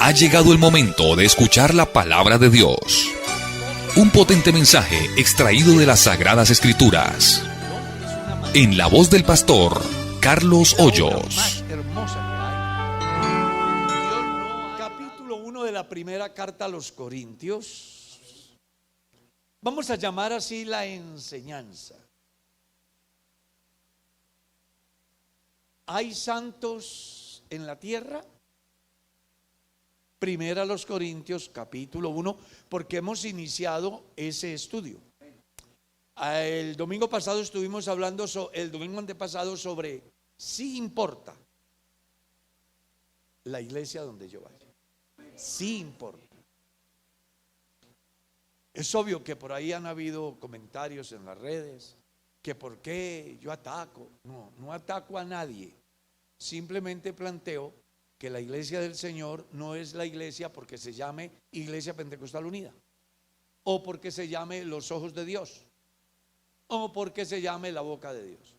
Ha llegado el momento de escuchar la palabra de Dios. Un potente mensaje extraído de las Sagradas Escrituras. En la voz del pastor Carlos Hoyos. Capítulo 1 de la primera carta a los Corintios. Vamos a llamar así la enseñanza. ¿Hay santos en la tierra? Primera a los Corintios, capítulo 1, porque hemos iniciado ese estudio. El domingo pasado estuvimos hablando, el domingo antepasado, sobre si importa la iglesia donde yo vaya. Sí importa. Es obvio que por ahí han habido comentarios en las redes que por qué yo ataco. No ataco a nadie. Simplemente planteo que la iglesia del Señor no es la iglesia porque se llame Iglesia Pentecostal Unida, o porque se llame los ojos de Dios, o porque se llame la boca de Dios.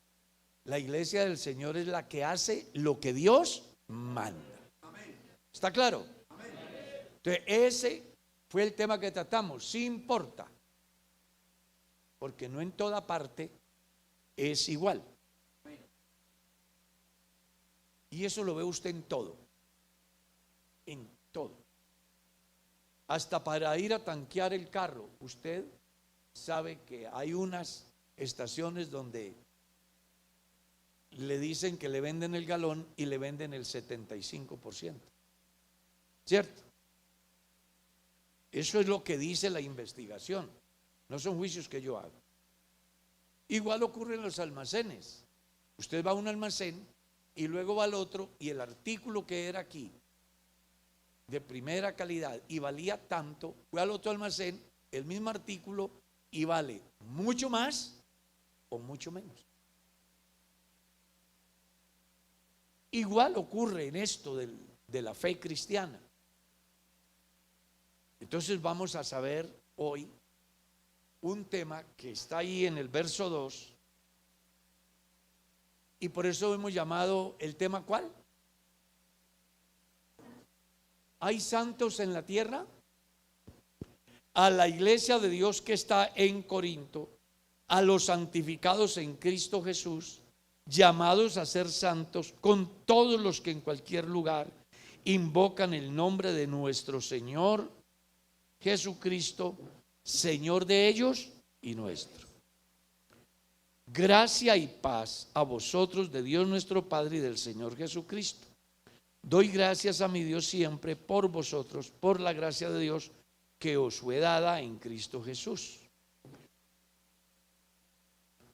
La iglesia del Señor es la que hace lo que Dios manda. ¿Está claro? Entonces ese fue el tema que tratamos. Sí importa, porque no en toda parte es igual. Y eso lo ve usted en todo. En todo. Hasta para ir a tanquear el carro, usted sabe que hay unas estaciones donde le dicen que le venden el galón y le venden el 75%. ¿Cierto? Eso es lo que dice la investigación. No son juicios que yo hago. Igual ocurre en los almacenes. Usted va a un almacén y luego va al otro, y el artículo que era aquí de primera calidad y valía tanto, fue al otro almacén, el mismo artículo, y vale mucho más o mucho menos. Igual ocurre en esto de la fe cristiana. Entonces vamos a saber hoy un tema que está ahí en el verso 2, y por eso hemos llamado el tema ¿cuál? ¿Hay santos en la tierra? A la iglesia de Dios que está en Corinto, a los santificados en Cristo Jesús, llamados a ser santos, con todos los que en cualquier lugar invocan el nombre de nuestro Señor Jesucristo, Señor de ellos y nuestro. Gracia y paz a vosotros de Dios nuestro Padre y del Señor Jesucristo. Doy gracias a mi Dios siempre por vosotros, por la gracia de Dios que os fue dada en Cristo Jesús.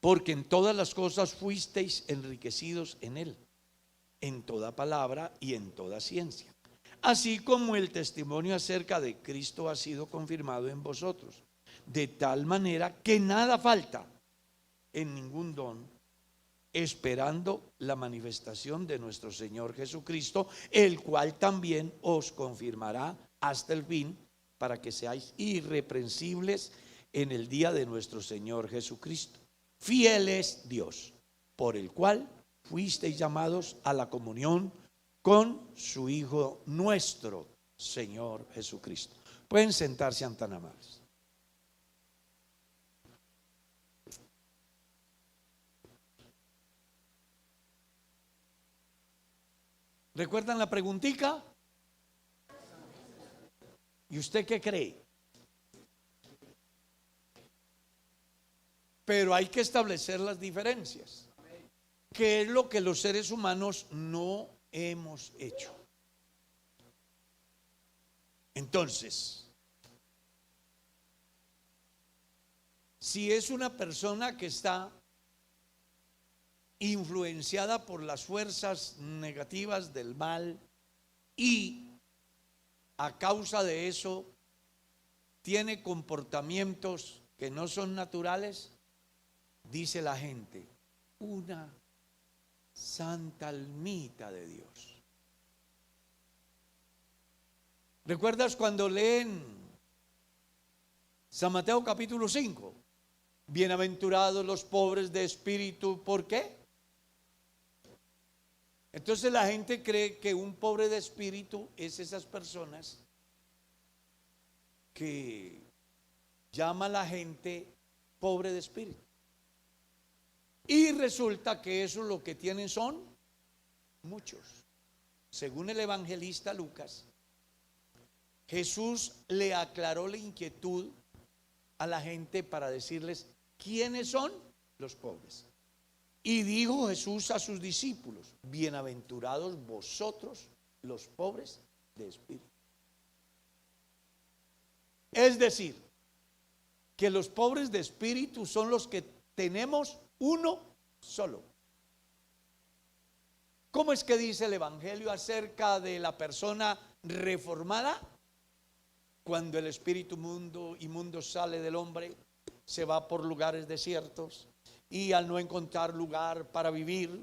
Porque en todas las cosas fuisteis enriquecidos en Él, en toda palabra y en toda ciencia. Así como el testimonio acerca de Cristo ha sido confirmado en vosotros, de tal manera que nada falta en ningún don, esperando la manifestación de nuestro Señor Jesucristo, el cual también os confirmará hasta el fin, para que seáis irreprensibles en el día de nuestro Señor Jesucristo. Fiel es Dios, por el cual fuisteis llamados a la comunión con su Hijo nuestro Señor Jesucristo. Pueden sentarse, sean tan amables. ¿Recuerdan la preguntica? ¿Y usted qué cree? Pero hay que establecer las diferencias. ¿Qué es lo que los seres humanos no hemos hecho? Entonces, si es una persona que está influenciada por las fuerzas negativas del mal y a causa de eso tiene comportamientos que no son naturales, dice la gente, una santa almita de Dios. ¿Recuerdas cuando leen San Mateo capítulo 5? Bienaventurados los pobres de espíritu, ¿por qué? Entonces la gente cree que un pobre de espíritu es esas personas que llama a la gente pobre de espíritu. Y resulta que eso lo que tienen son muchos. Según el evangelista Lucas, Jesús le aclaró la inquietud a la gente para decirles quiénes son los pobres. Y dijo Jesús a sus discípulos: bienaventurados vosotros los pobres de espíritu. Es decir, que los pobres de espíritu son los que tenemos uno solo. ¿Cómo es que dice el evangelio acerca de la persona reformada? Cuando el espíritu inmundo sale del hombre, se va por lugares desiertos y al no encontrar lugar para vivir,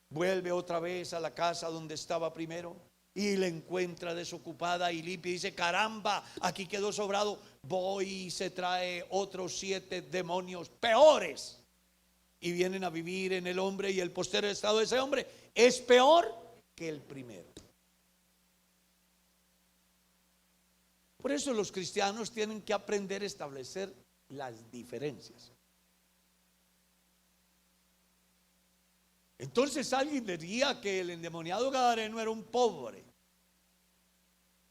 vuelve otra vez a la casa donde estaba primero y la encuentra desocupada y limpia y dice: caramba, aquí quedó sobrado. Voy y se trae otros 7 demonios peores y vienen a vivir en el hombre, y el posterior estado de ese hombre es peor que el primero. Por eso los cristianos tienen que aprender a establecer las diferencias. Entonces alguien diría que el endemoniado gadareno era un pobre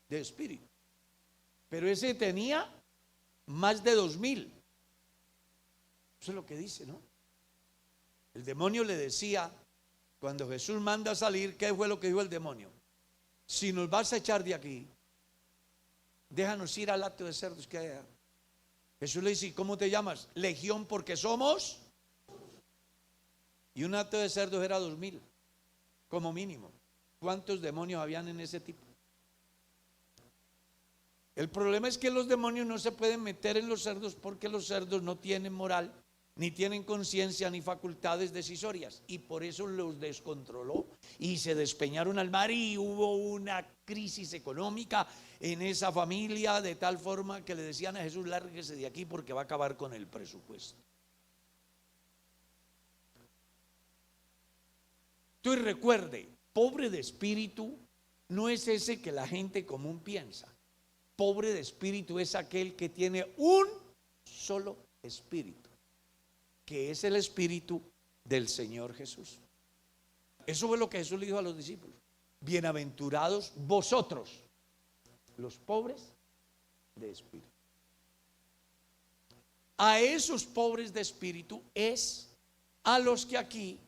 de espíritu, pero ese tenía más de 2000. Eso es lo que dice, ¿no? El demonio le decía, cuando Jesús manda a salir, ¿qué fue lo que dijo el demonio? Si nos vas a echar de aquí, déjanos ir al hato de cerdos que hay allá. Jesús le dice: ¿y cómo te llamas? Legión, porque somos. Y un hato de cerdos era 2000, como mínimo. ¿Cuántos demonios habían en ese tipo? El problema es que los demonios no se pueden meter en los cerdos, porque los cerdos no tienen moral, ni tienen conciencia, ni facultades decisorias, y por eso los descontroló y se despeñaron al mar, y hubo una crisis económica en esa familia, de tal forma que le decían a Jesús: lárguese de aquí porque va a acabar con el presupuesto. Entonces recuerde, pobre de espíritu no es ese que la gente común piensa. Pobre de espíritu es aquel que tiene un solo espíritu, que es el espíritu del Señor Jesús. Eso fue lo que Jesús le dijo a los discípulos: bienaventurados vosotros los pobres de espíritu. A esos pobres de espíritu es a los que aquí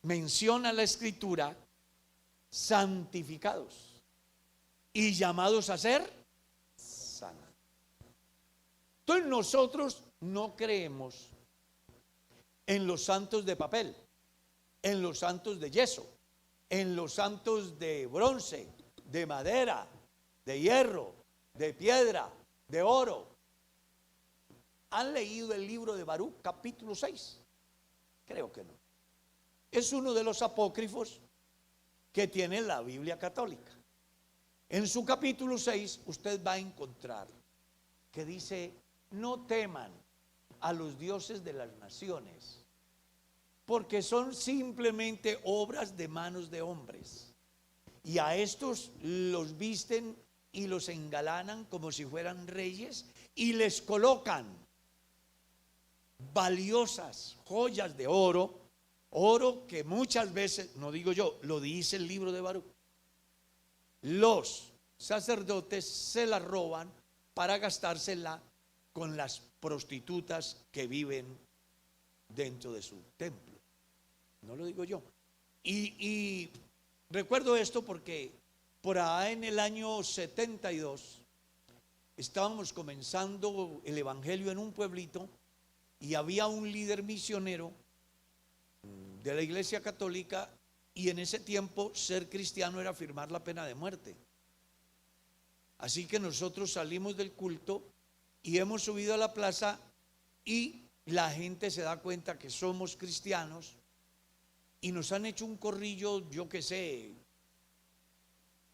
menciona la Escritura santificados y llamados a ser sanos. Entonces nosotros no creemos en los santos de papel, en los santos de yeso, en los santos de bronce, de madera, de hierro, de piedra, de oro. ¿Han leído el libro de Baruch, capítulo 6? Creo que no. Es uno de los apócrifos que tiene la Biblia católica. En su capítulo 6 usted va a encontrar que dice: no teman a los dioses de las naciones, porque son simplemente obras de manos de hombres, y a estos los visten y los engalanan como si fueran reyes, y les colocan valiosas joyas de oro que muchas veces, no digo yo, lo dice el libro de Baruch, los sacerdotes se la roban para gastársela con las prostitutas que viven dentro de su templo. No lo digo yo. Y recuerdo esto porque por ahí en el año 72 estábamos comenzando el evangelio en un pueblito, y había un líder misionero de la Iglesia Católica, y en ese tiempo ser cristiano era firmar la pena de muerte. Así que nosotros salimos del culto y hemos subido a la plaza, y la gente se da cuenta que somos cristianos, y nos han hecho un corrillo, yo qué sé,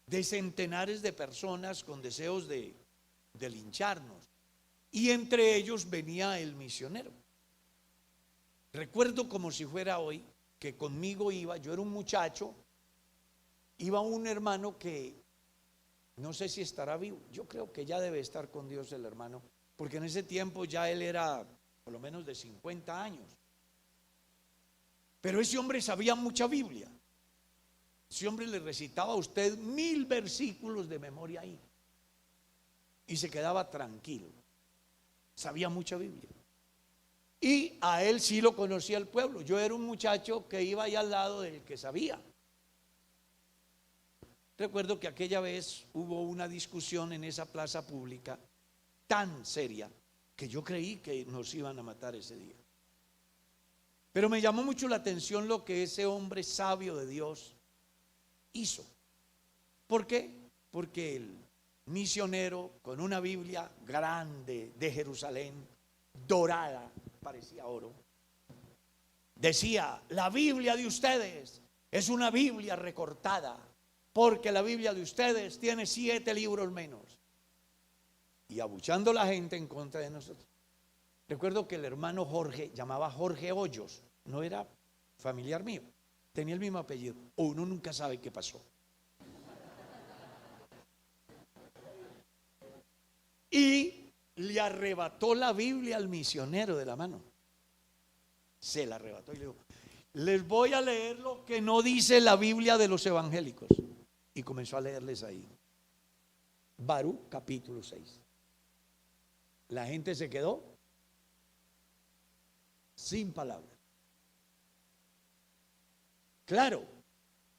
de centenares de personas con deseos de lincharnos, y entre ellos venía el misionero. Recuerdo como si fuera hoy que conmigo iba, yo era un muchacho iba un hermano que no sé si estará vivo, yo creo que ya debe estar con Dios el hermano, porque en ese tiempo ya él era por lo menos de 50 años. Pero ese hombre sabía mucha Biblia. Ese hombre le recitaba a usted 1000 versículos de memoria ahí. Y se quedaba tranquilo. Sabía mucha Biblia. Y a él sí lo conocía el pueblo. Yo era un muchacho que iba ahí al lado del que sabía. Recuerdo que aquella vez hubo una discusión en esa plaza pública tan seria que yo creí que nos iban a matar ese día. Pero me llamó mucho la atención lo que ese hombre sabio de Dios hizo. ¿Por qué? Porque el misionero con una Biblia grande de Jerusalén, dorada, parecía oro, decía: la Biblia de ustedes es una Biblia recortada, porque la Biblia de ustedes tiene 7 libros menos. Y abuchando a la gente en contra de nosotros. Recuerdo que el hermano Jorge, llamaba Jorge Hoyos, no era familiar mío, tenía el mismo apellido, o uno nunca sabe qué pasó. Y le arrebató la Biblia al misionero de la mano. Se la arrebató y le dijo: les voy a leer lo que no dice la Biblia de los evangélicos. Y comenzó a leerles ahí. Baruch capítulo 6. La gente se quedó sin palabras. Claro,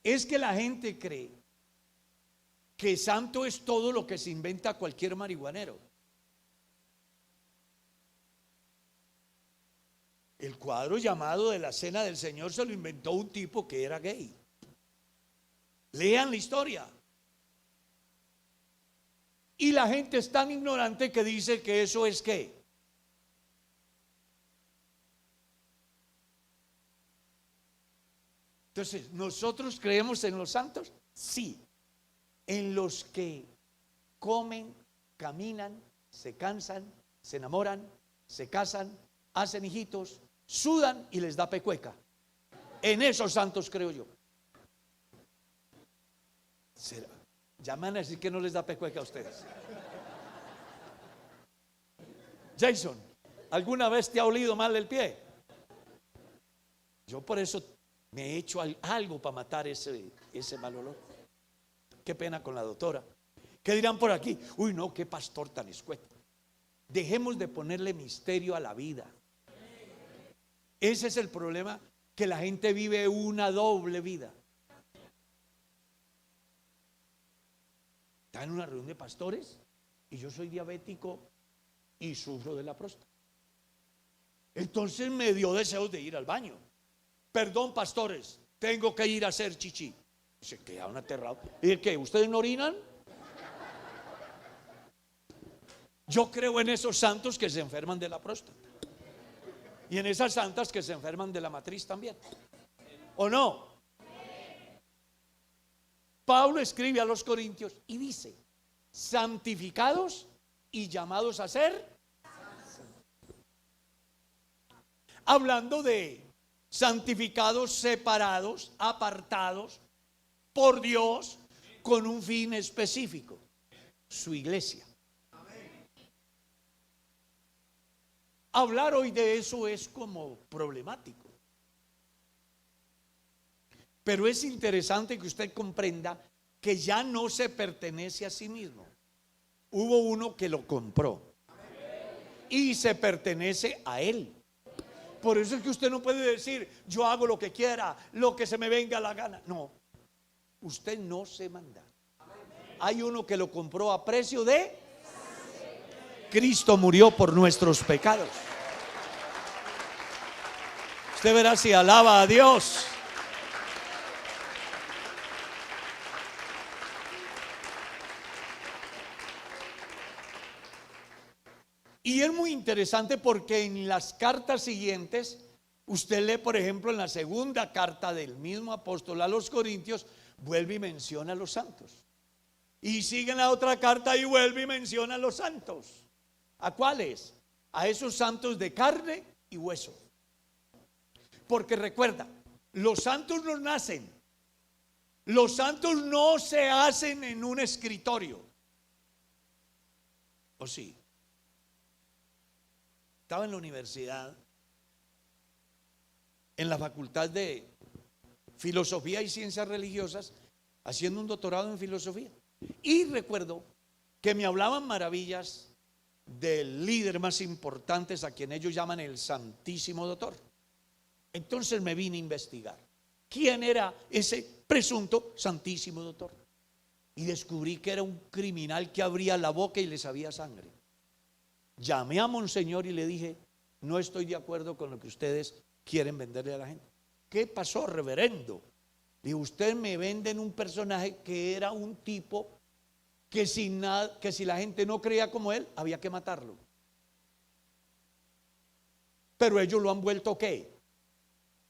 es que la gente cree que santo es todo lo que se inventa cualquier marihuanero. El cuadro llamado de la Cena del Señor se lo inventó un tipo que era gay. Lean la historia. Y la gente es tan ignorante que dice que eso es ¿qué? Entonces, ¿nosotros creemos en los santos? Sí. En los que comen, caminan, se cansan, se enamoran, se casan, hacen hijitos, sudan y les da pecueca. En esos santos creo yo. ¿Será? Llaman a decir que no les da pecueca a ustedes. Jason, ¿alguna vez te ha olido mal el pie? Yo por eso me he hecho algo para matar ese mal olor. Qué pena con la doctora. ¿Qué dirán por aquí? Uy, no, qué pastor tan escueto. Dejemos de ponerle misterio a la vida. Ese es el problema, que la gente vive una doble vida. Está en una reunión de pastores y yo soy diabético y sufro de la próstata. Entonces me dio deseos de ir al baño. Perdón, pastores, tengo que ir a hacer chichi. Se quedaron aterrados. ¿Y qué? ¿Ustedes no orinan? Yo creo en esos santos que se enferman de la próstata y en esas santas que se enferman de la matriz también. ¿O no? Pablo escribe a los Corintios y dice: santificados y llamados a ser, hablando de santificados, separados, apartados por Dios con un fin específico: su iglesia. Hablar hoy de eso es como problemático. Pero es interesante que usted comprenda que ya no se pertenece a sí mismo. Hubo uno que lo compró y se pertenece a él. Por eso es que usted no puede decir: yo hago lo que quiera, lo que se me venga la gana. No, usted no se manda. Hay uno que lo compró a precio de Cristo, murió por nuestros pecados. Usted verá si alaba a Dios. Y es muy interesante porque en las cartas siguientes, usted lee, por ejemplo, en la segunda carta del mismo apóstol a los Corintios, vuelve y menciona a los santos. Y sigue en la otra carta y vuelve y menciona a los santos. ¿A cuáles? A esos santos de carne y hueso. Porque recuerda, los santos no nacen, Los santos no se hacen en un escritorio. ¿O sí? Estaba en la universidad, en la facultad de Filosofía y Ciencias Religiosas, haciendo un doctorado en filosofía. Y recuerdo que me hablaban maravillas del líder más importante, a quien ellos llaman el Santísimo Doctor. Entonces me vine a investigar quién era ese presunto Santísimo Doctor. Y descubrí que era un criminal que abría la boca y le sabía sangre. Llamé a Monseñor y le dije: no estoy de acuerdo con lo que ustedes quieren venderle a la gente. ¿Qué pasó, reverendo? Dijo: usted me venden un personaje que era un tipo que si la gente no creía como él, había que matarlo. Pero ellos lo han vuelto ¿qué?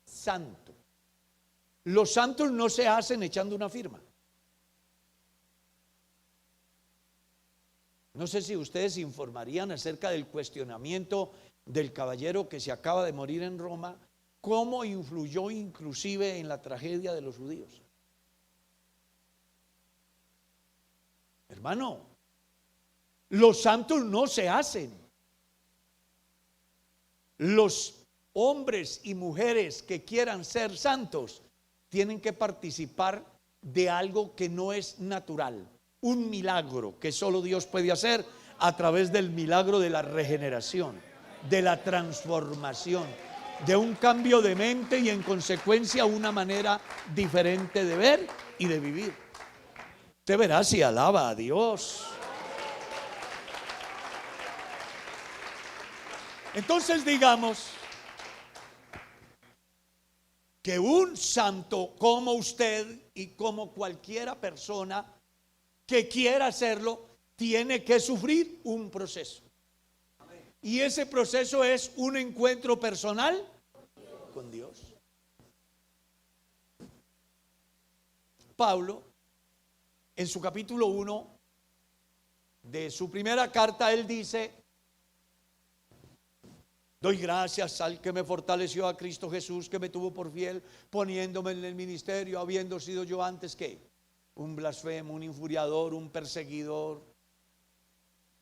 Santo. Los santos no se hacen echando una firma. No sé si ustedes informarían acerca del cuestionamiento del caballero que se acaba de morir en Roma, cómo influyó inclusive en la tragedia de los judíos. Hermano, los santos no se hacen. Los hombres y mujeres que quieran ser santos tienen que participar de algo que no es natural, un milagro que solo Dios puede hacer a través del milagro de la regeneración, de la transformación, de un cambio de mente y en consecuencia una manera diferente de ver y de vivir. Usted verá si alaba a Dios. Entonces digamos que un santo como usted y como cualquiera persona que quiera hacerlo tiene que sufrir un proceso. Y ese proceso es un encuentro personal con Dios. Pablo, en su capítulo 1 de su primera carta, él dice: doy gracias al que me fortaleció, a Cristo Jesús, que me tuvo por fiel, poniéndome en el ministerio, habiendo sido yo antes ¿qué? Un blasfemo, un infuriador, un perseguidor,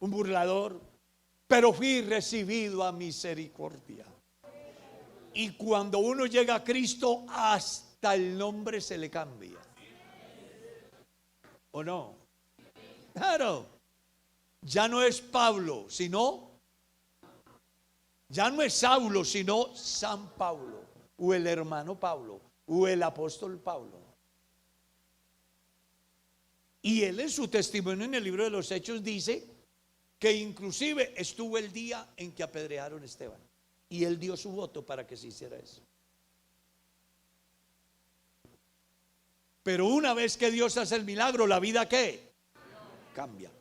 un burlador, pero fui recibido a misericordia. Y cuando uno llega a Cristo, hasta el nombre se le cambia. ¿O no? Claro. Ya no es Pablo, sino, ya no es Saulo, sino San Pablo, o el hermano Pablo, o el apóstol Pablo. Y él en su testimonio en el libro de los Hechos dice que inclusive estuvo el día en que apedrearon a Esteban. Y él dio su voto para que se hiciera eso. Pero una vez que Dios hace el milagro, la vida ¿qué? Cambia.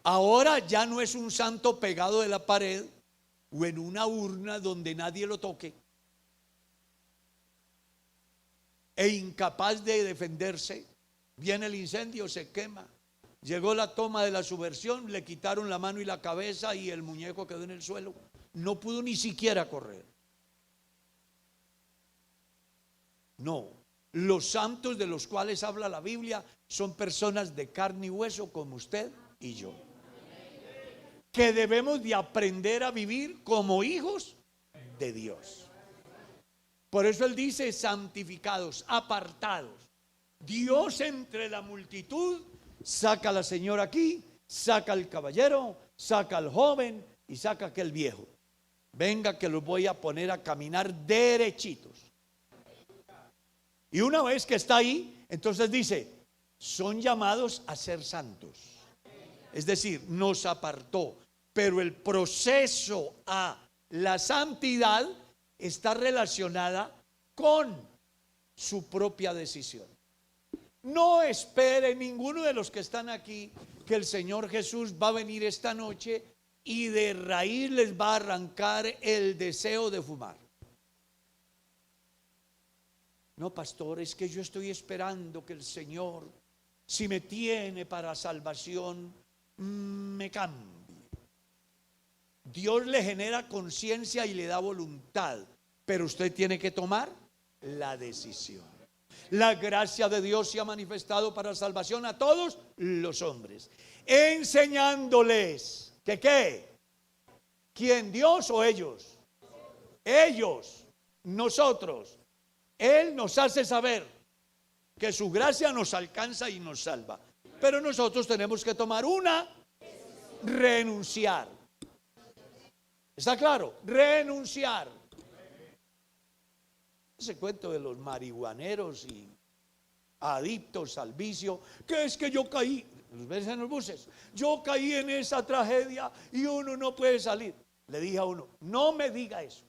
Ahora ya no es un santo pegado de la pared o en una urna donde nadie lo toque e incapaz de defenderse. Viene el incendio, se quema. Llegó la toma de la subversión, le quitaron la mano y la cabeza y el muñeco quedó en el suelo. No pudo ni siquiera correr. No, los santos de los cuales habla la Biblia son personas de carne y hueso como usted y yo, que debemos de aprender a vivir como hijos de Dios. Por eso él dice santificados, apartados. Dios entre la multitud saca a la señora aquí, saca al caballero, saca al joven y saca a aquel viejo. Venga que los voy a poner a caminar derechitos. Y una vez que está ahí, entonces dice, son llamados a ser santos. Es decir, nos apartó. Pero el proceso a la santidad está relacionada con su propia decisión. No espere ninguno de los que están aquí que el Señor Jesús va a venir esta noche y de raíz les va a arrancar el deseo de fumar. No, pastor, es que yo estoy esperando que el Señor, si me tiene para salvación, me cambie. Dios le genera conciencia y le da voluntad, pero usted tiene que tomar la decisión. la gracia de Dios se ha manifestado para salvación a todos los hombres, enseñándoles que ¿qué? ¿Quién? ¿Dios o ellos? Ellos, nosotros. Él nos hace saber que su gracia nos alcanza y nos salva. Pero nosotros tenemos que tomar renunciar. ¿Está claro? Renunciar. Ese cuento de los marihuaneros y adictos al vicio, que es que yo caí, los ves en los buses, yo caí en esa tragedia y uno no puede salir. Le dije a uno, no me diga eso,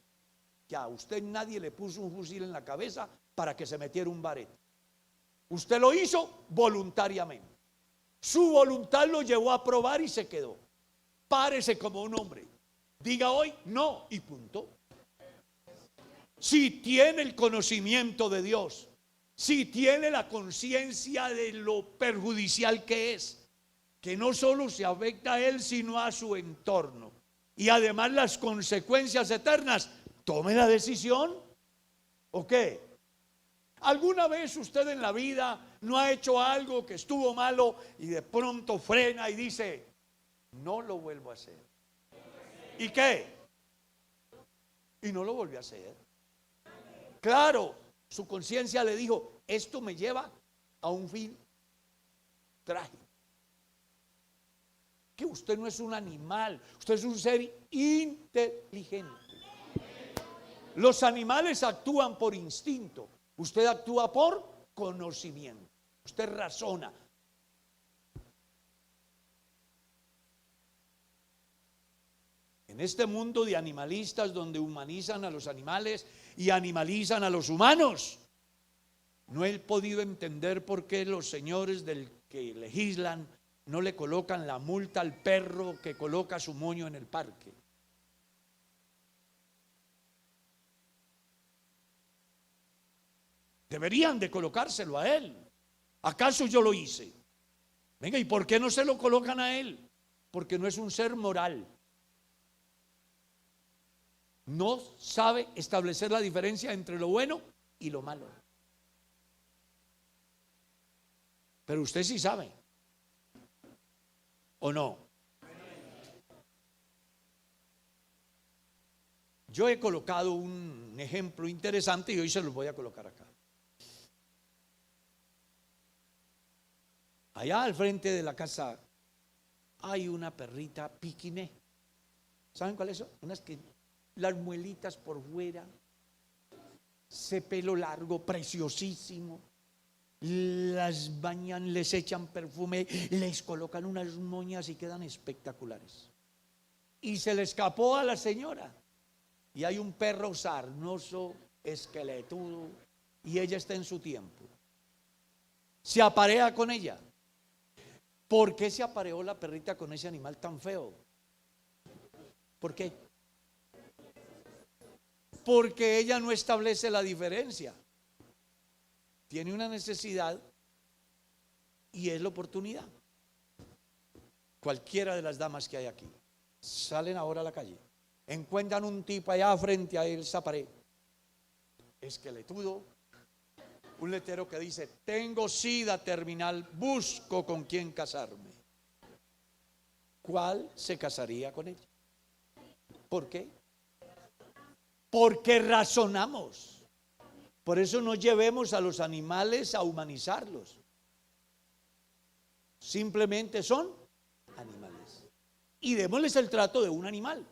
que a usted nadie le puso un fusil en la cabeza para que se metiera un barete. Usted lo hizo voluntariamente. Su voluntad lo llevó a probar y se quedó. Párese como un hombre. Diga hoy no y punto. Si tiene el conocimiento de Dios, si tiene la conciencia de lo perjudicial que es, que no solo se afecta a él, sino a su entorno, y además las consecuencias eternas, tome la decisión. ¿O qué? ¿Alguna vez usted en la vida no ha hecho algo que estuvo malo y de pronto frena y dice, no lo vuelvo a hacer? ¿Y qué? Y no lo volvió a hacer. Claro, su conciencia le dijo, esto me lleva a un fin trágico. Que usted no es un animal, usted es un ser inteligente. Los animales actúan por instinto, usted actúa por conocimiento, usted razona. En este mundo de animalistas donde humanizan a los animales y animalizan a los humanos, no he podido entender por qué los señores del que legislan no le colocan la multa al perro que coloca su moño en el parque. Deberían de colocárselo a él. ¿Acaso yo lo hice? Venga, ¿y por qué no se lo colocan a él? Porque no es un ser moral. No sabe establecer la diferencia entre lo bueno y lo malo. Pero usted sí sabe. ¿O no? Yo he colocado un ejemplo interesante y hoy se los voy a colocar acá. Allá al frente de la casa hay una perrita piquiné. ¿Saben cuáles son? Unas que las muelitas por fuera, ese pelo largo, preciosísimo. Las bañan, les echan perfume, les colocan unas moñas y quedan espectaculares. Y se le escapó a la señora. Y hay un perro sarnoso, esqueletudo, y ella está en su tiempo. Se aparea con ella. ¿Por qué se apareó la perrita con ese animal tan feo? ¿Por qué? Porque ella no establece la diferencia. Tiene una necesidad y es la oportunidad. Cualquiera de las damas que hay aquí salen ahora a la calle, encuentran un tipo allá frente a esa pared, esqueletudo, un letrero que dice: tengo sida terminal, busco con quién casarme. ¿Cuál se casaría con ella? ¿Por qué? Porque razonamos. Por eso no llevemos a los animales a humanizarlos. Simplemente son animales. Y démosles el trato de un animal.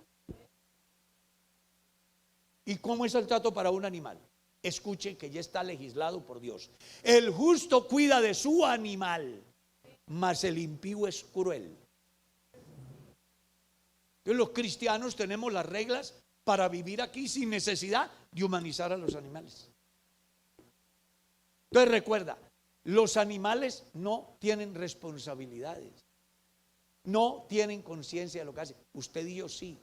¿Y cómo es el trato para un animal? Escuchen que ya está legislado por Dios. El justo cuida de su animal, mas el impío es cruel. Entonces, los cristianos tenemos las reglas para vivir aquí sin necesidad de humanizar a los animales. Entonces recuerda, los animales no tienen responsabilidades, no tienen conciencia de lo que hacen. Usted y yo sí.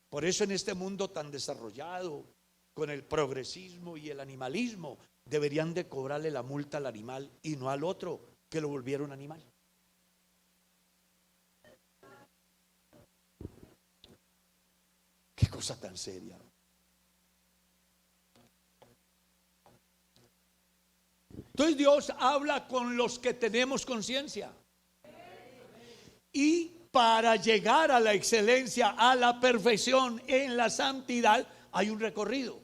Por eso en este mundo tan desarrollado, con el progresismo y el animalismo, deberían de cobrarle la multa al animal y no al otro que lo volviera un animal. Qué cosa tan seria. Entonces Dios habla con los que tenemos conciencia. Y para llegar a la excelencia, a la perfección en la santidad, hay un recorrido.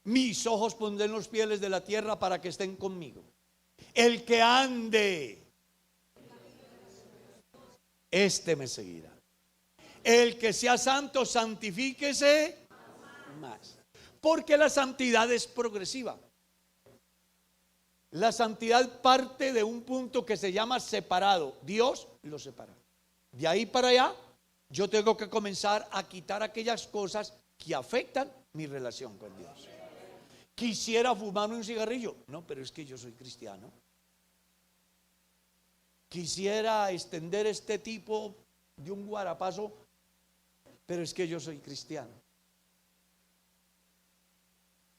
Mis ojos pondré en los pieles de la tierra para que estén conmigo. El que ande, este me seguirá. El que sea santo, santifíquese más. Porque la santidad es progresiva. La santidad parte de un punto que se llama separado. Dios lo separa. De ahí para allá, yo tengo que comenzar a quitar aquellas cosas que afectan mi relación con Dios. Quisiera fumar un cigarrillo. No, pero es que yo soy cristiano. Quisiera extender este tipo de un guarapazo, pero es que yo soy cristiano.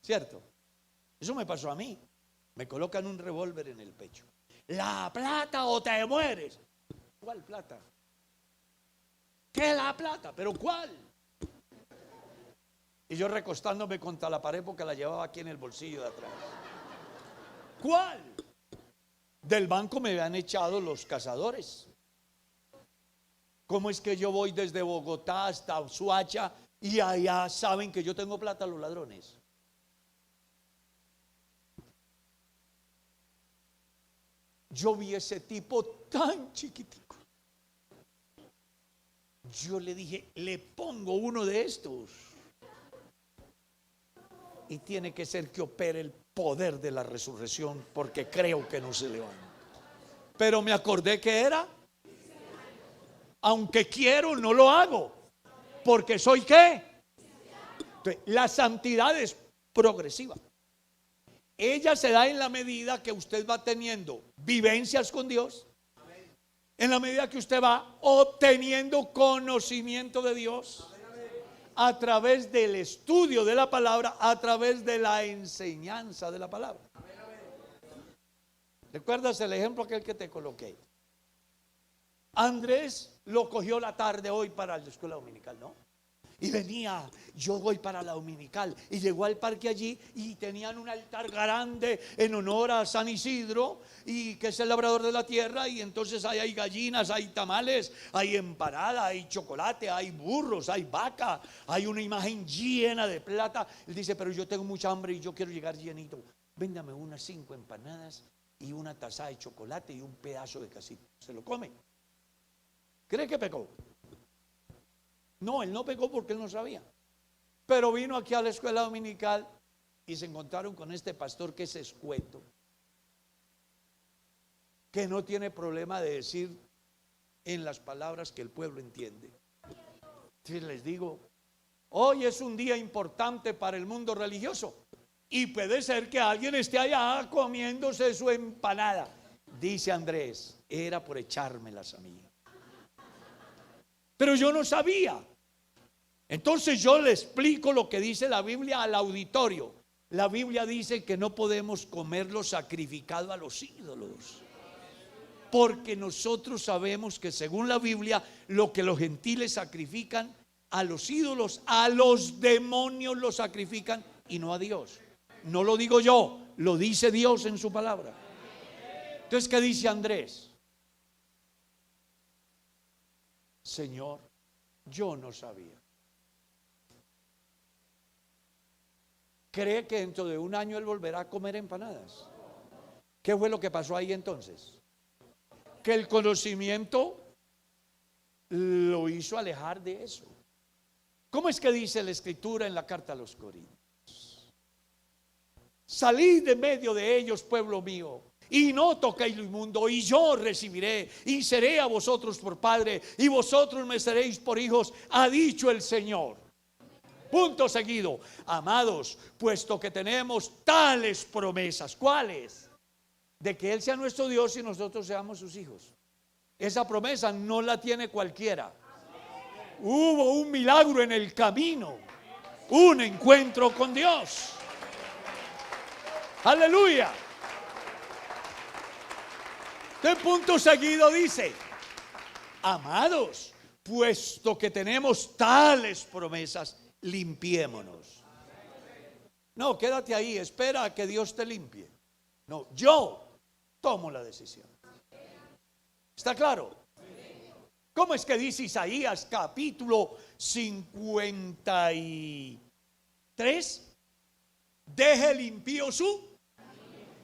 ¿Cierto? Eso me pasó a mí. Me colocan un revólver en el pecho. La plata o te mueres. ¿Cuál plata? ¿Qué la plata? ¿Pero cuál? Y yo recostándome contra la pared porque la llevaba aquí en el bolsillo de atrás. ¿Cuál? Del banco me habían echado los cazadores. ¿Cómo es que yo voy desde Bogotá hasta Suacha y allá saben que yo tengo plata los ladrones? Yo vi ese tipo tan chiquitico. Yo le dije, le pongo uno de estos. Y tiene que ser que opere el poder de la resurrección, porque creo que no se levanta. Pero me acordé que era, aunque quiero, no lo hago. Porque soy ¿qué? Entonces, la santidad es progresiva. Ella se da en la medida que usted va teniendo vivencias con Dios, en la medida que usted va obteniendo conocimiento de Dios a través del estudio de la palabra, a través de la enseñanza de la palabra. ¿Recuerdas el ejemplo aquel que te coloqué? Andrés lo cogió la tarde hoy para la escuela dominical, ¿no? Y venía, yo voy para la dominical. Y llegó al parque allí y tenían un altar grande en honor a San Isidro, y que es el labrador de la tierra. Y entonces ahí hay gallinas, hay tamales, hay empanada, hay chocolate, hay burros, hay vaca, hay una imagen llena de plata. Él dice, pero yo tengo mucha hambre y yo quiero llegar llenito. Véndame unas 5 empanadas y una taza de chocolate y un pedazo de casito. Se lo come. ¿Cree que pecó? No, él no pecó porque él no sabía. Pero vino aquí a la escuela dominical y se encontraron con este pastor que es escueto, que no tiene problema de decir en las palabras que el pueblo entiende. Entonces les digo, hoy es un día importante para el mundo religioso y puede ser que alguien esté allá comiéndose su empanada. Dice Andrés, era por echármelas a mí. Pero yo no sabía. Entonces yo le explico lo que dice la Biblia al auditorio. La Biblia dice que no podemos comer lo sacrificado a los ídolos, porque nosotros sabemos que según la Biblia, lo que los gentiles sacrifican a los ídolos, a los demonios lo sacrifican y no a Dios. No lo digo yo, lo dice Dios en su palabra. Entonces, ¿qué dice Andrés? Señor, yo no sabía. ¿Cree que dentro de un año él volverá a comer empanadas? ¿Qué fue lo que pasó ahí entonces? Que el conocimiento lo hizo alejar de eso. ¿Cómo es que dice la Escritura en la carta a los Corintios? Salid de medio de ellos, pueblo mío, y no toquéis lo inmundo, y yo recibiré, y seré a vosotros por padre, y vosotros me seréis por hijos, ha dicho el Señor. Punto seguido. Amados, puesto que tenemos tales promesas, ¿cuáles? De que Él sea nuestro Dios y nosotros seamos sus hijos. Esa promesa no la tiene cualquiera. Hubo un milagro en el camino, un encuentro con Dios. Aleluya. De punto seguido dice, amados, puesto que tenemos tales promesas, limpiémonos. No, quédate ahí, espera a que Dios te limpie. No, yo tomo la decisión. ¿Está claro? ¿Cómo es que dice Isaías capítulo 53? Deje el impío su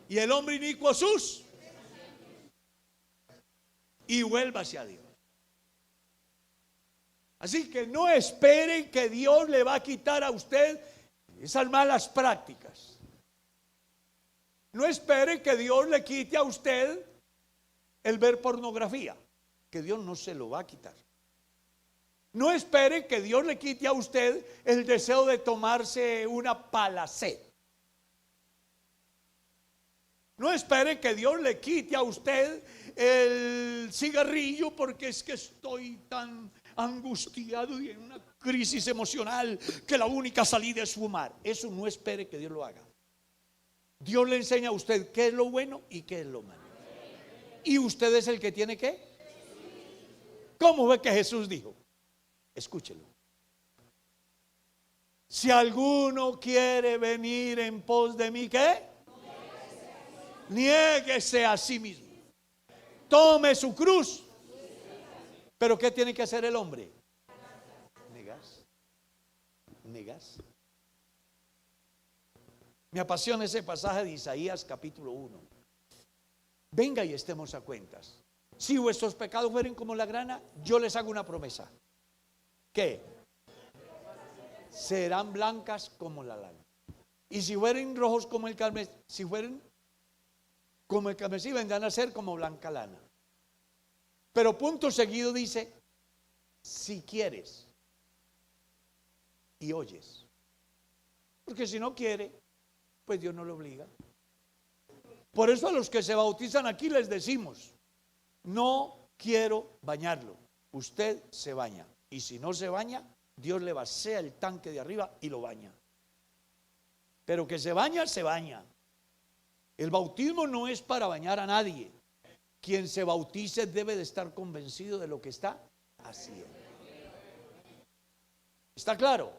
y el hombre inicuo sus y vuélvase a Dios. Así que no esperen que Dios le va a quitar a usted esas malas prácticas. No espere que Dios le quite a usted el ver pornografía, que Dios no se lo va a quitar. No espere que Dios le quite a usted el deseo de tomarse una palacet. No espere que Dios le quite a usted el cigarrillo porque es que estoy tan angustiado y en una crisis emocional que la única salida es fumar. Eso no espere que Dios lo haga. Dios le enseña a usted qué es lo bueno y qué es lo malo. Y usted es el que tiene que. ¿Cómo ve que Jesús dijo? Escúchelo. Si alguno quiere venir en pos de mí, ¿qué? Niéguese a sí mismo. Tome su cruz. Pero ¿qué tiene que hacer el hombre? Negas. Me apasiona ese pasaje de Isaías capítulo 1. Venga y estemos a cuentas. Si vuestros pecados fueren como la grana, yo les hago una promesa. ¿Qué? Serán blancas como la lana. Y si fueren rojos como el carmesí, si fueren como el carmesí, vendrán a ser como blanca lana. Pero punto seguido dice, si quieres y oyes. Porque si no quiere, pues Dios no lo obliga. Por eso a los que se bautizan aquí les decimos, no quiero bañarlo, usted se baña. Y si no se baña, Dios le vacía el tanque de arriba y lo baña. Pero que se baña, se baña. El bautismo no es para bañar a nadie. Quien se bautice debe de estar convencido de lo que está haciendo. ¿Está claro?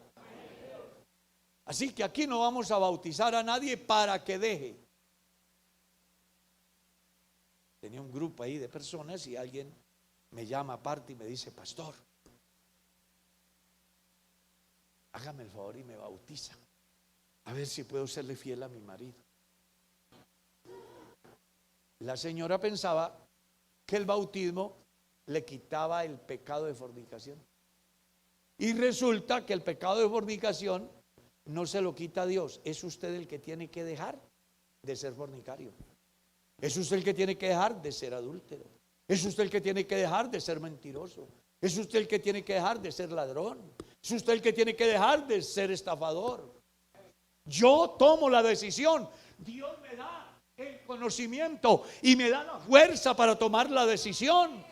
Así que aquí no vamos a bautizar a nadie para que deje. Tenía un grupo ahí de personas y alguien me llama aparte y me dice, pastor, hágame el favor y me bautiza. A ver si puedo serle fiel a mi marido. La señora pensaba que el bautismo le quitaba el pecado de fornicación. Y resulta que el pecado de fornicación no se lo quita Dios. Es usted el que tiene que dejar de ser fornicario. Es usted el que tiene que dejar de ser adúltero. Es usted el que tiene que dejar de ser mentiroso. Es usted el que tiene que dejar de ser ladrón. Es usted el que tiene que dejar de ser estafador. Yo tomo la decisión. Dios me da el conocimiento y me da la fuerza para tomar la decisión.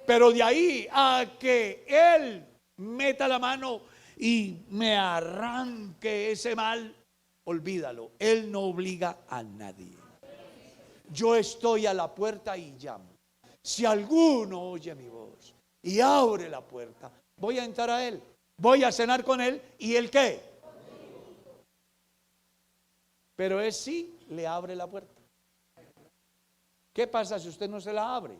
Pero de ahí a que Él meta la mano y me arranque ese mal, olvídalo. Él no obliga a nadie. Yo estoy a la puerta y llamo. Si alguno oye mi voz y abre la puerta, voy a entrar a Él, voy a cenar con Él. ¿Y Él qué? Pero es sí le abre la puerta. ¿Qué pasa si usted no se la abre?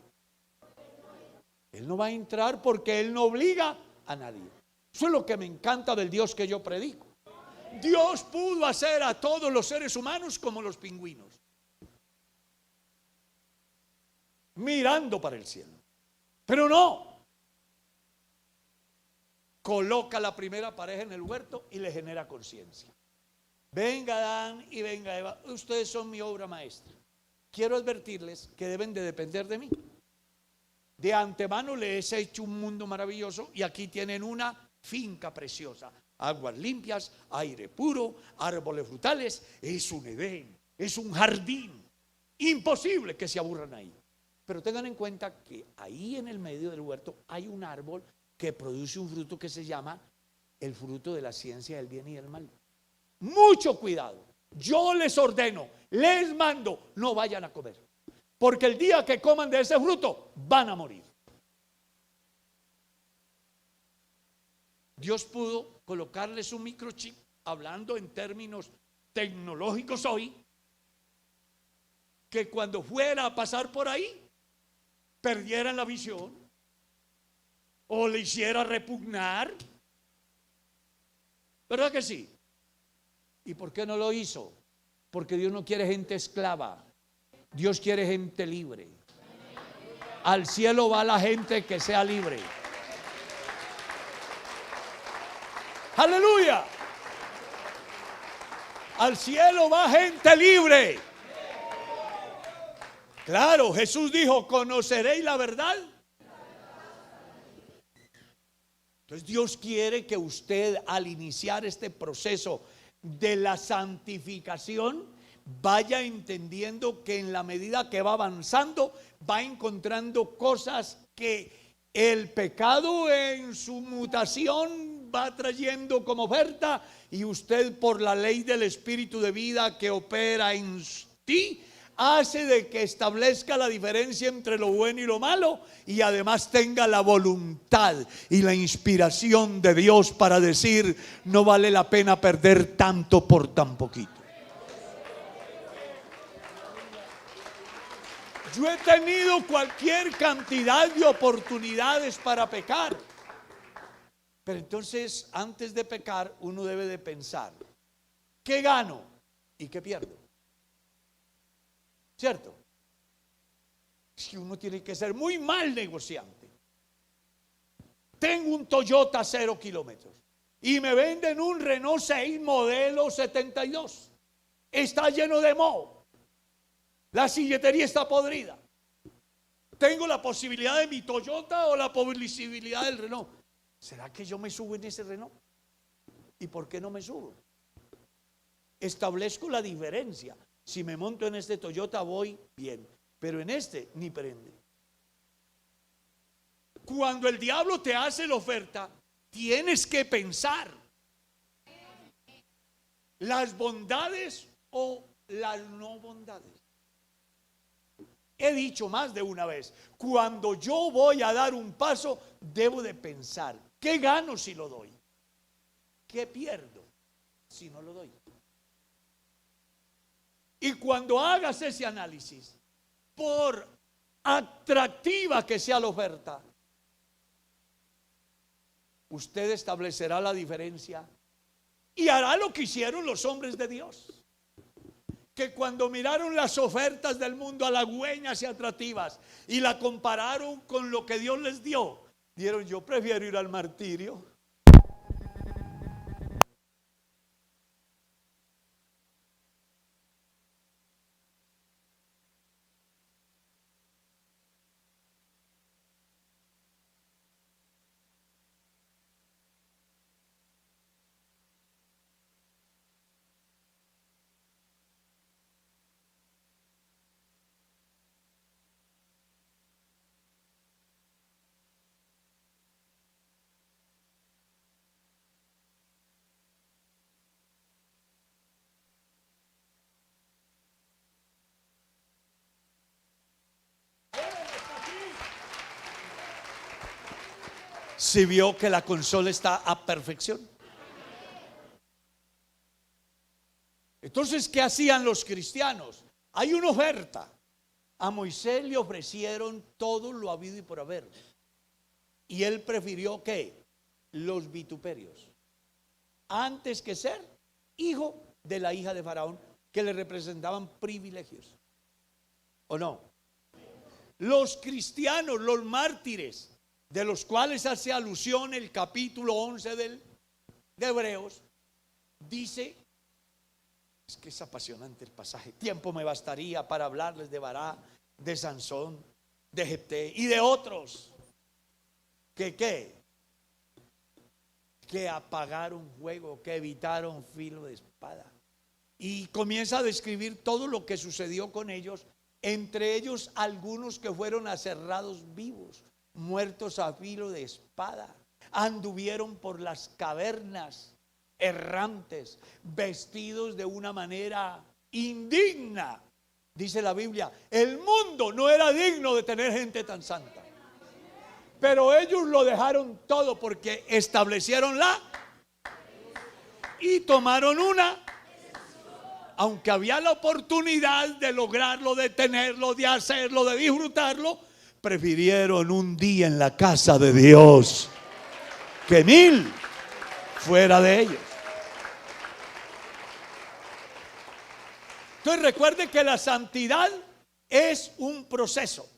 Él no va a entrar porque Él no obliga a nadie. Eso es lo que me encanta del Dios que yo predico. Dios pudo hacer a todos los seres humanos como los pingüinos, mirando para el cielo. Pero no. Coloca la primera pareja en el huerto y le genera conciencia. Venga Adán y venga Eva, ustedes son mi obra maestra. Quiero advertirles que deben de depender de mí. De antemano les he hecho un mundo maravilloso y aquí tienen una finca preciosa. Aguas limpias, aire puro, árboles frutales. Es un Edén, es un jardín. Imposible que se aburran ahí. Pero tengan en cuenta que ahí en el medio del huerto hay un árbol que produce un fruto que se llama el fruto de la ciencia del bien y del mal. Mucho cuidado. Yo les ordeno, les mando, no vayan a comer. Porque el día que coman de ese fruto, van a morir. Dios pudo colocarles un microchip, hablando en términos tecnológicos hoy, que cuando fuera a pasar por ahí, perdieran la visión o le hiciera repugnar. ¿Verdad que sí? ¿Y por qué no lo hizo? Porque Dios no quiere gente esclava. Dios quiere gente libre. Al cielo va la gente que sea libre. ¡Aleluya! Al cielo va gente libre. Claro, Jesús dijo, conoceréis la verdad. Entonces Dios quiere que usted, al iniciar este proceso de la santificación, vaya entendiendo que en la medida que va avanzando, va encontrando cosas que el pecado en su mutación va trayendo como oferta, y usted, por la ley del Espíritu de vida que opera en ti, hace de que establezca la diferencia entre lo bueno y lo malo, y además tenga la voluntad y la inspiración de Dios para decir: no vale la pena perder tanto por tan poquito. Yo he tenido cualquier cantidad de oportunidades para pecar, pero entonces, antes de pecar, uno debe de pensar: ¿qué gano y qué pierdo? ¿Cierto? Si uno tiene que ser muy mal negociante. Tengo un Toyota 0 kilómetros y me venden un Renault 6 modelo 72. Está lleno de moho. La silletería está podrida. Tengo la posibilidad de mi Toyota o la posibilidad del Renault. ¿Será que yo me subo en ese Renault? ¿Y por qué no me subo? Establezco la diferencia. Si me monto en este Toyota voy bien, pero en este ni prende. Cuando el diablo te hace la oferta, tienes que pensar las bondades o las no bondades. He dicho más de una vez, cuando yo voy a dar un paso, debo de pensar: ¿qué gano si lo doy? ¿Qué pierdo si no lo doy? Y cuando hagas ese análisis, por atractiva que sea la oferta, usted establecerá la diferencia y hará lo que hicieron los hombres de Dios, que cuando miraron las ofertas del mundo halagüeñas y atractivas y la compararon con lo que Dios les dio, dijeron: yo prefiero ir al martirio. Si vio que la consola está a perfección. Entonces, ¿qué hacían los cristianos? Hay una oferta. A Moisés le ofrecieron todo lo habido y por haber, y él prefirió ¿qué? Los vituperios, antes que ser hijo de la hija de Faraón, que le representaban privilegios. ¿O no? Los cristianos, los mártires, de los cuales hace alusión el capítulo 11 de Hebreos, dice, es que es apasionante el pasaje, tiempo me bastaría para hablarles de Bará, de Sansón, de Jefté y de otros que apagaron fuego, que evitaron filo de espada, y comienza a describir todo lo que sucedió con ellos, entre ellos algunos que fueron aserrados vivos, muertos a filo de espada, anduvieron por las cavernas errantes, vestidos de una manera indigna. Dice la Biblia, el mundo no era digno de tener gente tan santa, pero ellos lo dejaron todo porque establecieron y tomaron una aunque había la oportunidad de lograrlo, de tenerlo, de hacerlo, de disfrutarlo, prefirieron un día en la casa de Dios que 1000 fuera de ellos. Entonces recuerde que la santidad es un proceso.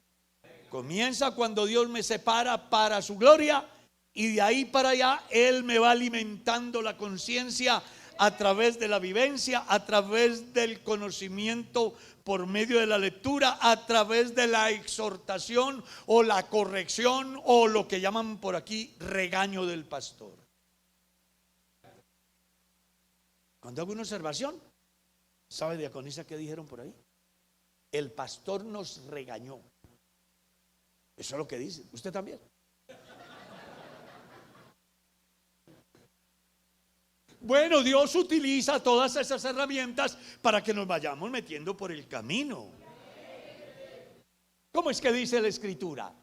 Comienza cuando Dios me separa para su gloria, y de ahí para allá Él me va alimentando la conciencia a través de la vivencia, a través del conocimiento por medio de la lectura, a través de la exhortación o la corrección, o lo que llaman por aquí regaño del pastor. Cuando hago una observación, ¿sabe, diaconisa, qué dijeron por ahí? El pastor nos regañó. Eso es lo que dicen. ¿Usted también? Bueno, Dios utiliza todas esas herramientas para que nos vayamos metiendo por el camino. ¿Cómo es que dice la Escritura?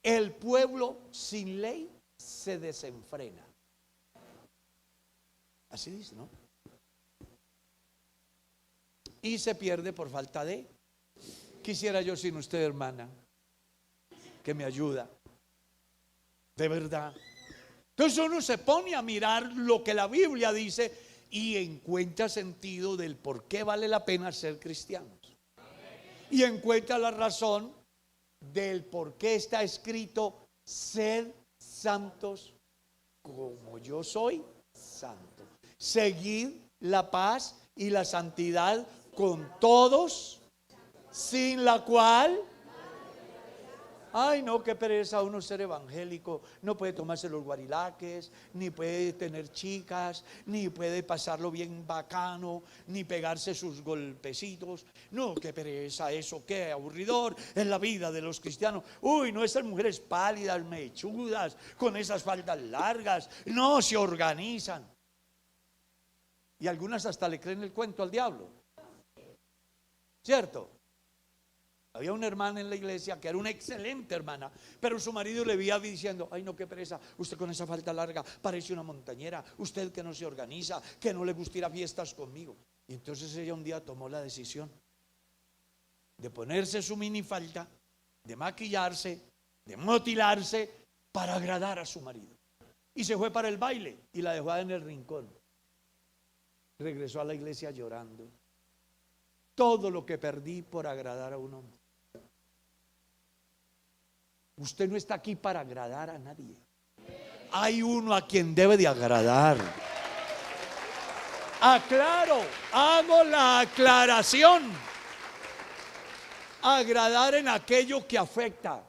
El pueblo sin ley se desenfrena. Así dice, ¿no? Y se pierde por falta de. Quisiera yo sin usted, hermana, que me ayuda. De verdad. Entonces uno se pone a mirar lo que la Biblia dice y encuentra sentido del por qué vale la pena ser cristianos. Y encuentra la razón del por qué está escrito: sed santos como yo soy santo. Seguid la paz y la santidad con todos, sin la cual... Ay, no, qué pereza uno ser evangélico. No puede tomarse los guarilaques, ni puede tener chicas, ni puede pasarlo bien bacano, ni pegarse sus golpecitos. No, qué pereza eso, qué aburridor es la vida de los cristianos. Uy, no, esas mujeres pálidas, mechudas, con esas faldas largas, no se organizan. Y algunas hasta le creen el cuento al diablo. ¿Cierto? Había una hermana en la iglesia que era una excelente hermana, pero su marido le veía diciendo: ay, no, qué pereza, usted con esa falda larga parece una montañera, usted que no se organiza, que no le gusta ir a fiestas conmigo. Y entonces ella un día tomó la decisión de ponerse su minifalda, de maquillarse, de motilarse para agradar a su marido. Y se fue para el baile y la dejó en el rincón. Regresó a la iglesia llorando. Todo lo que perdí por agradar a un hombre. Usted no está aquí para agradar a nadie. Hay uno a quien debe de agradar. Aclaro, hago la aclaración. Agradar en aquello que afecta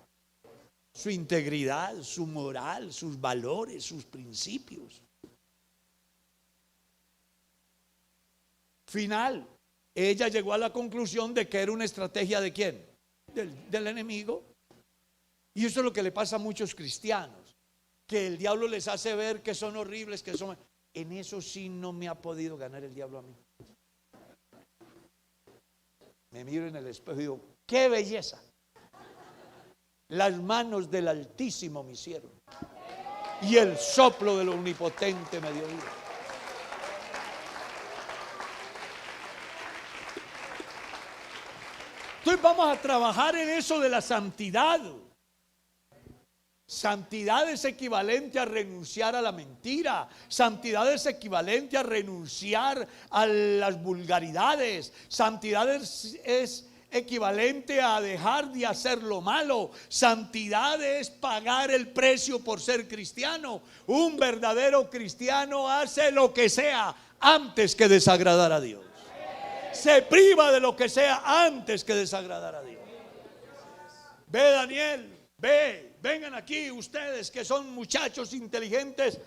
su integridad, su moral, sus valores, sus principios. Final. Ella llegó a la conclusión de que era una estrategia ¿de quién? Del enemigo. Y eso es lo que le pasa a muchos cristianos, que el diablo les hace ver que son horribles, que son... En eso sí no me ha podido ganar el diablo a mí. Me miro en el espejo y digo: ¡qué belleza! Las manos del Altísimo me hicieron, y el soplo del Omnipotente me dio vida. Entonces vamos a trabajar en eso de la santidad. Santidad es equivalente a renunciar a la mentira. Santidad es equivalente a renunciar a las vulgaridades. Santidad es equivalente a dejar de hacer lo malo. Santidad es pagar el precio por ser cristiano. Un verdadero cristiano hace lo que sea antes que desagradar a Dios. Se priva de lo que sea antes que desagradar a Dios. Ve, Daniel, vengan aquí ustedes que son muchachos inteligentes,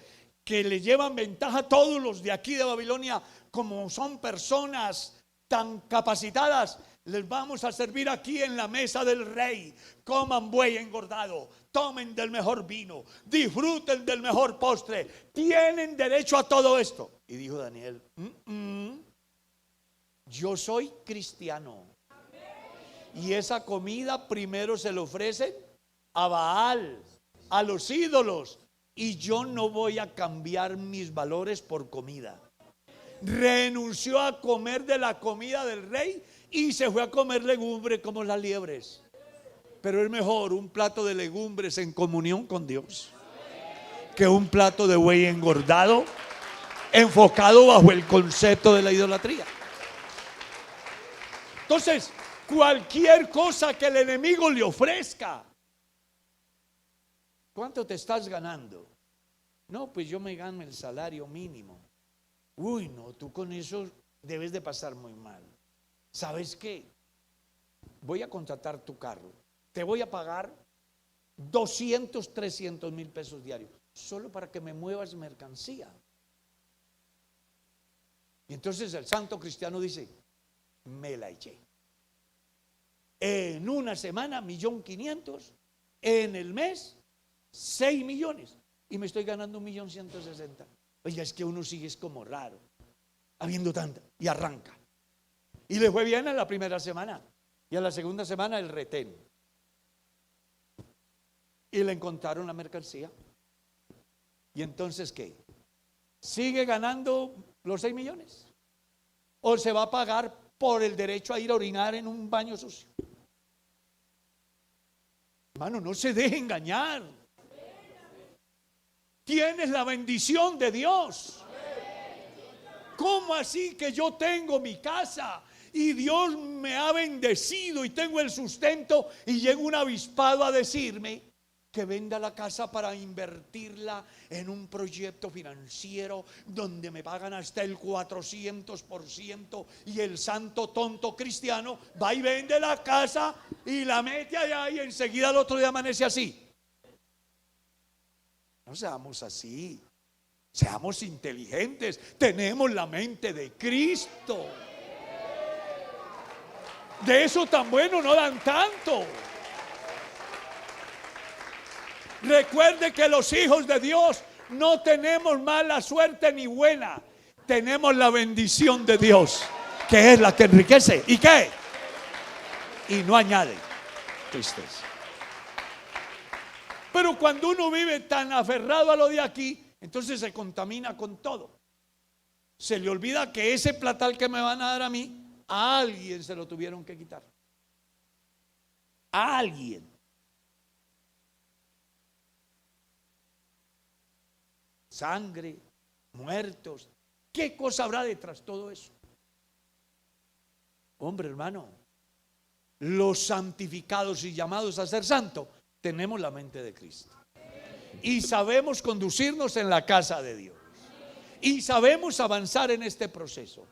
que le llevan ventaja a todos los de aquí de Babilonia, como son personas tan capacitadas. Les vamos a servir aquí en la mesa del rey. Coman buey engordado, tomen del mejor vino, disfruten del mejor postre. Tienen derecho a todo esto. Y dijo Daniel: yo soy cristiano, y esa comida primero se le ofrecen a Baal, a los ídolos, y yo no voy a cambiar mis valores por comida. renunció a comer de la comida del rey y se fue a comer legumbres como las liebres. Pero es mejor un plato de legumbres en comunión con Dios que un plato de buey engordado, enfocado bajo el concepto de la idolatría. Entonces, cualquier cosa que el enemigo le ofrezca. ¿Cuánto te estás ganando? No, pues yo me gano el salario mínimo. Uy, no, tú con eso debes de pasar muy mal. ¿Sabes qué? Voy a contratar tu carro. Te voy a pagar 200, 300 mil pesos diarios, solo para que me muevas mercancía. Y entonces el santo cristiano dice, me la eché. En una semana, 1.500.000, en el mes, 6 millones. Y me estoy ganando 1.160.000. Oiga, es que uno sigue es como raro, habiendo tanta, y arranca. Y le fue bien en la primera semana, y a la segunda semana el retén. Y le encontraron la mercancía. ¿Y entonces qué? ¿Sigue ganando los 6 millones? ¿O se va a pagar por el derecho a ir a orinar en un baño sucio? Hermano, no se deje engañar. Tienes la bendición de Dios. ¿Cómo así que yo tengo mi casa y Dios me ha bendecido y tengo el sustento y llega un avispado a decirme que venda la casa para invertirla en un proyecto financiero donde me pagan hasta el 400%, y el santo tonto cristiano va y vende la casa y la mete allá y enseguida al otro día amanece así? No seamos así, seamos inteligentes, tenemos la mente de Cristo. De eso tan bueno no dan tanto. Recuerde que los hijos de Dios no tenemos mala suerte ni buena. Tenemos la bendición de Dios, que es la que enriquece. ¿Y qué? Y no añade tristeza. Pero cuando uno vive tan aferrado a lo de aquí, entonces se contamina con todo. Se le olvida que ese platal que me van a dar a mí, a alguien se lo tuvieron que quitar. A alguien. Sangre, muertos. ¿Qué cosa habrá detrás de todo eso? Hombre, hermano, los santificados y llamados a ser santos tenemos la mente de Cristo y sabemos conducirnos en la casa de Dios y sabemos avanzar en este proceso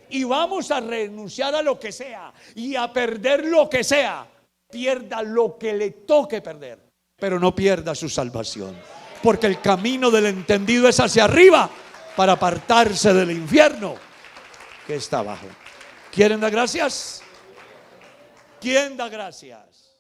y vamos a renunciar a lo que sea y a perder lo que sea. Pierda lo que le toque perder, pero no pierda su salvación. Porque el camino del entendido es hacia arriba para apartarse del infierno que está abajo. ¿Quieren dar gracias? ¿Quién da gracias?